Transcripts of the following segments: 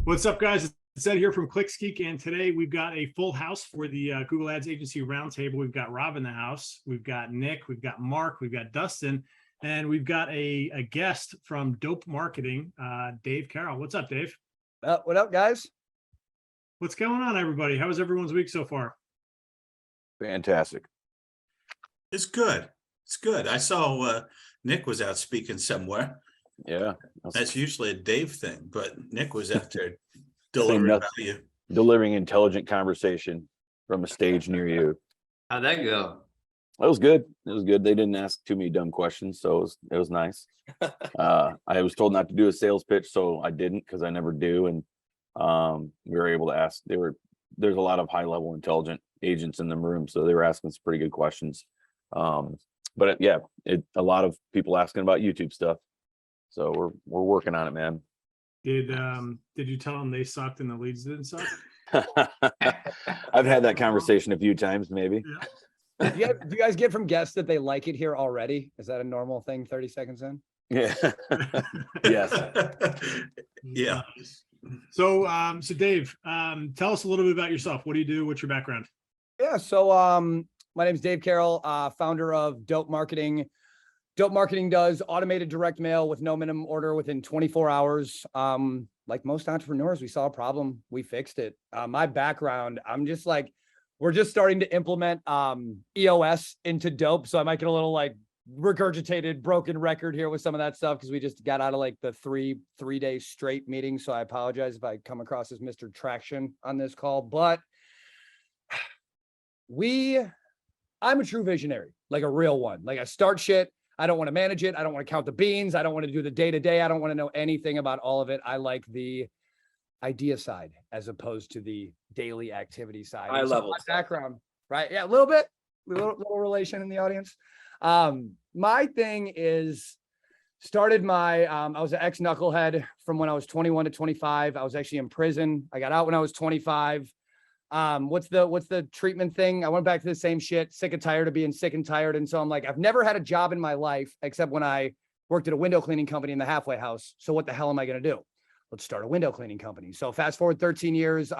What's up, guys? It's Ed here from Geek, and today we've got a full house for the Google Ads Agency Roundtable. We've got Rob in the house, we've got Nick, we've got Mark, we've got Dustin, and we've got a guest from Dope Marketing, Dave Carroll. What's up, Dave? What up, guys? What's going on, everybody? How was everyone's week so far? Fantastic. It's good. It's good. I saw Nick was out speaking somewhere. Yeah. That's usually a Dave thing, but Nick was out there delivering value. Delivering intelligent conversation from a stage near you. How'd that go? That was good. It was good. They didn't ask too many dumb questions, so it was nice. I was told not to do a sales pitch, so I didn't because I never do. And we were able to ask. There's a lot of high level intelligent agents in the room, so they were asking some pretty good questions. But a lot of people asking about YouTube stuff. So we're working on it, man. Did you tell them they sucked and the leads didn't suck? I've had that conversation a few times, maybe. Yeah. Do you guys get from guests that they like it here already? Is that a normal thing 30 seconds in? Yeah. Yes. Yeah. So Dave, tell us a little bit about yourself. What do you do? What's your background? Yeah. So my name is Dave Carroll, founder of Dope Marketing. Dope Marketing does automated direct mail with no minimum order within 24 hours. Like most entrepreneurs, we saw a problem, we fixed it. My background, we're just starting to implement EOS into Dope. So I might get a little like regurgitated broken record here with some of that stuff because we just got out of like the three-day straight meeting. So I apologize if I come across as Mr. Traction on this call, but I'm a true visionary, like a real one. Like I start shit. I don't want to manage it. I don't want to count the beans. I don't want to do the day-to-day. I don't want to know anything about all of it. I like the idea side as opposed to the daily activity side. High level my background, right? Yeah, a little bit, little relation in the audience. My thing is I was an ex-knucklehead from when I was 21 to 25. I was actually in prison. I got out when I was 25. What's the treatment thing? I went back to the same shit, sick and tired of being sick and tired. And so I'm like, I've never had a job in my life except when I worked at a window cleaning company in the halfway house. So what the hell am I going to do? Let's start a window cleaning company. So fast forward 13 years.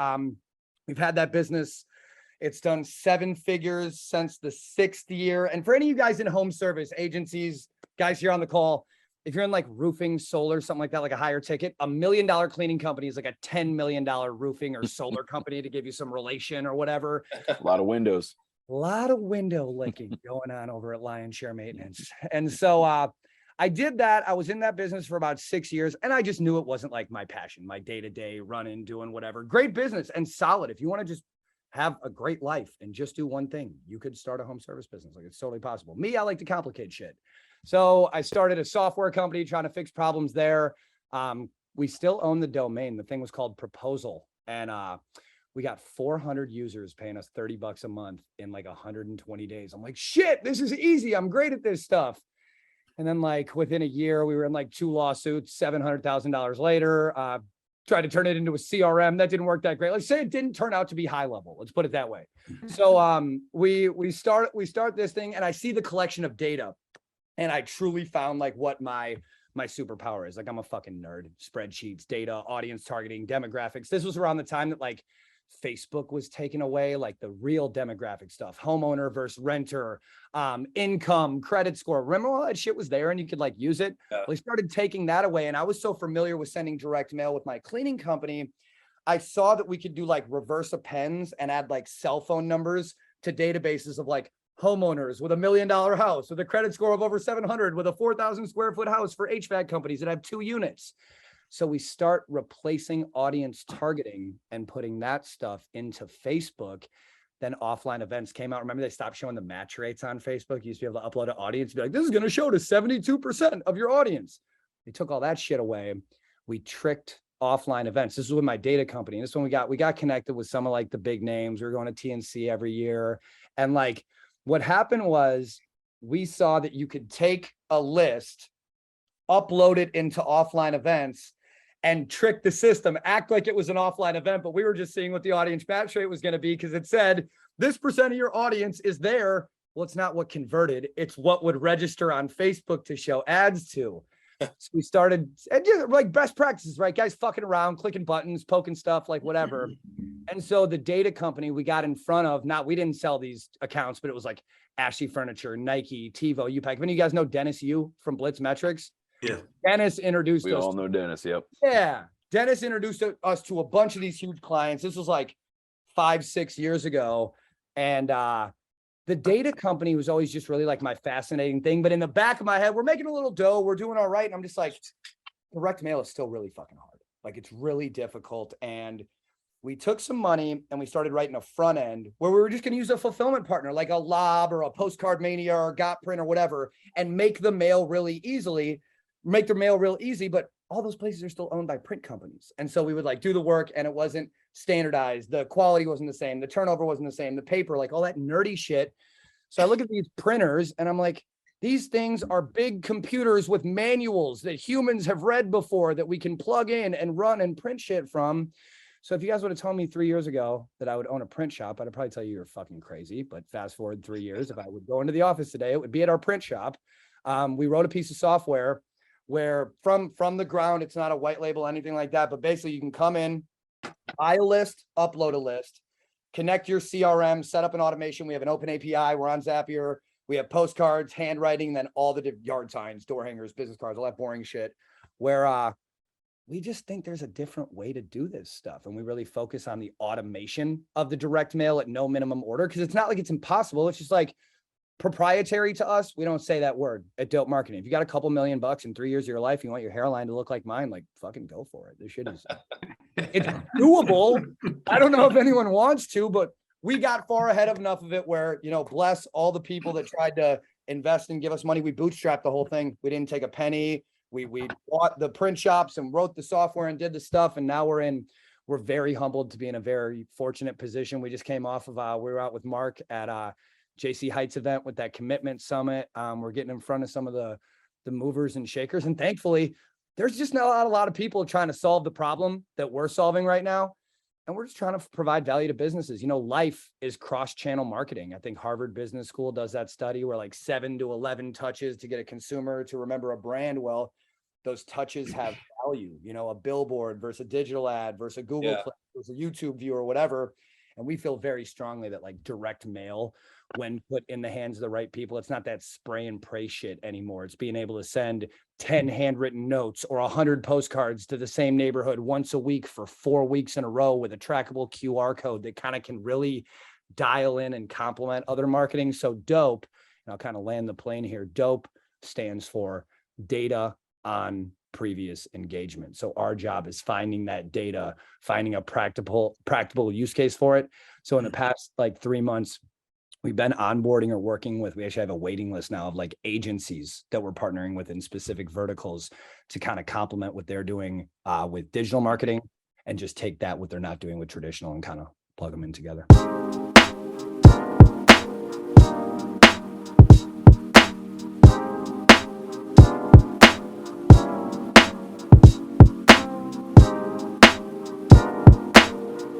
We've had that business. It's done 7 figures since the 6th year. And for any of you guys in home service agencies, guys here on the call, if you're in like roofing, solar, something like that, like a higher ticket, $1 million cleaning company is like a $10 million roofing or solar company to give you some relation or whatever. A lot of windows. A lot of window licking going on over at Lion Share Maintenance. And so I did that. I was in that business for about 6 years and I just knew it wasn't like my passion, my day-to-day running, doing whatever. Great business and solid. If you want to just have a great life and just do one thing, you could start a home service business. Like it's totally possible. Me, I like to complicate shit. So I started a software company trying to fix problems there. We still own the domain. The thing was called Proposal. And we got 400 users paying us $30 a month in like 120 days. I'm like, shit, this is easy. I'm great at this stuff. And then like within a year, we were in like 2 lawsuits, $700,000 later, tried to turn it into a CRM. That didn't work that great. Let's say it didn't turn out to be high level. Let's put it that way. So we start this thing and I see the collection of data. And I truly found like what my superpower is. Like I'm a fucking nerd. Spreadsheets, data, audience targeting, demographics. This was around the time that like Facebook was taken away, like the real demographic stuff, homeowner versus renter, income, credit score. Remember all that shit was there and you could like use it? Yeah. We started taking that away. And I was so familiar with sending direct mail with my cleaning company. I saw that we could do like reverse appends and add like cell phone numbers to databases of like homeowners with $1 million house with a credit score of over 700 with a 4,000 square foot house for HVAC companies that have 2 units. So we start replacing audience targeting and putting that stuff into Facebook. Then offline events came out. Remember, they stopped showing the match rates on Facebook. You used to be able to upload an audience, be like, this is going to show to 72% of your audience. They took all that shit away. We tricked offline events. This is with my data company. And this one we got connected with some of like the big names. We were going to TNC every year. And like, what happened was we saw that you could take a list, upload it into offline events and trick the system, act like it was an offline event, but we were just seeing what the audience match rate was going to be because it said this percent of your audience is there. Well, it's not what converted. It's what would register on Facebook to show ads to. So we started, and just like best practices, right? Guys fucking around, clicking buttons, poking stuff, like whatever. And so the data company we got in front of, we didn't sell these accounts, but it was like Ashley Furniture, Nike, TiVo, UPAC. Many of you guys know Dennis Yu from Blitz Metrics. Yeah. Dennis introduced We us. all know Dennis. Yep. Yeah. Dennis introduced us to a bunch of these huge clients. This was like 5-6 years ago. And the data company was always just really like my fascinating thing. But in the back of my head, we're making a little dough. We're doing all right. And I'm just like, direct mail is still really fucking hard. Like it's really difficult. And we took some money and we started writing a front end where we were just going to use a fulfillment partner, like a Lob or a Postcard Mania or Got Print or whatever, and make the mail really easily, make their mail real easy. But all those places are still owned by print companies. And so we would like do the work and it wasn't standardized. The quality wasn't the same. The turnover wasn't the same. The paper, like all that nerdy shit. So I look at these printers and I'm like, these things are big computers with manuals that humans have read before that we can plug in and run and print shit from. So if you guys would have told me 3 years ago that I would own a print shop, I'd probably tell you you're fucking crazy. But fast forward 3 years, if I would go into the office today, it would be at our print shop. We wrote a piece of software where from the ground, it's not a white label, anything like that. But basically you can come in, buy a list, upload a list, connect your CRM, set up an automation. We have an open API. We're on Zapier. We have postcards, handwriting, then all the yard signs, door hangers, business cards, all that boring shit where, we just think there's a different way to do this stuff. And we really focus on the automation of the direct mail at no minimum order. Cause it's not like it's impossible. It's just like proprietary to us. We don't say that word at Dope Marketing. If you got a couple $1 million in 3 years of your life, you want your hairline to look like mine, like fucking go for it. This shit is, it's doable. I don't know if anyone wants to, but we got far ahead of enough of it where, you know, bless all the people that tried to invest and give us money. We bootstrapped the whole thing. We didn't take a penny. We bought the print shops and wrote the software and did the stuff. And now we're very humbled to be in a very fortunate position. We just came off of, we were out with Mark at JC Heights event with that commitment summit. We're getting in front of some of the movers and shakers. And thankfully, there's just not a lot of people trying to solve the problem that we're solving right now. And we're just trying to provide value to businesses. You know, life is cross-channel marketing. I think Harvard Business School does that study where like 7 to 11 touches to get a consumer to remember a brand. Well, those touches have value, you know, a billboard versus a digital ad versus a Google click versus a YouTube view or whatever. And we feel very strongly that like direct mail, when put in the hands of the right people, it's not that spray and pray shit anymore. It's being able to send 10 handwritten notes or 100 postcards to the same neighborhood once a week for 4 weeks in a row with a trackable QR code that kind of can really dial in and complement other marketing. So DOPE, and I'll kind of land the plane here. DOPE stands for data on previous engagement. So our job is finding that data, finding a practical use case for it. So in the past like 3 months, we've been onboarding or working with, we actually have a waiting list now of like agencies that we're partnering with in specific verticals to kind of complement what they're doing with digital marketing and just take that, what they're not doing with traditional, and kind of plug them in together.